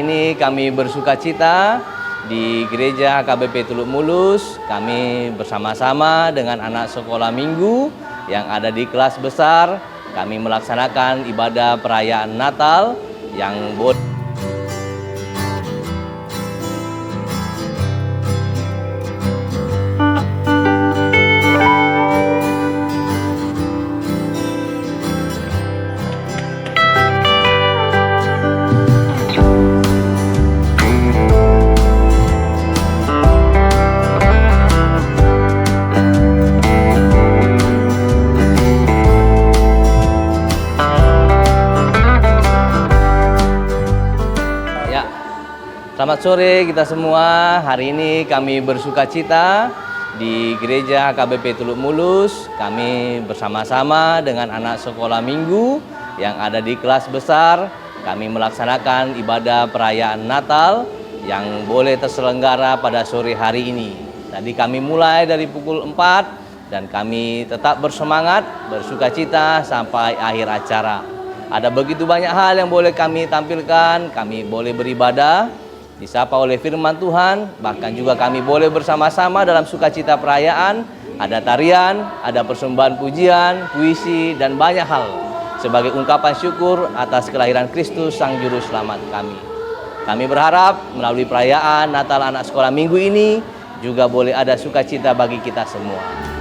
Ini kami bersukacita di Gereja KBP Teluk Mulus. Kami bersama-sama dengan anak sekolah minggu yang ada di kelas besar. Kami melaksanakan ibadah perayaan Natal yang Selamat sore kita semua. Hari ini kami bersukacita di Gereja KBP Teluk Mulus. Kami bersama-sama dengan anak sekolah minggu yang ada di kelas besar. Kami melaksanakan ibadah perayaan Natal yang boleh terselenggara pada sore hari ini. Tadi kami mulai dari pukul 4 dan kami tetap bersemangat, bersukacita sampai akhir acara. Ada begitu banyak hal yang boleh kami tampilkan. Kami boleh beribadah, disapa oleh firman Tuhan, bahkan juga kami boleh bersama-sama dalam sukacita perayaan. Ada tarian, ada persembahan pujian, puisi, dan banyak hal sebagai ungkapan syukur atas kelahiran Kristus Sang Juru Selamat kami. Kami berharap melalui perayaan Natal anak sekolah minggu ini juga boleh ada sukacita bagi kita semua.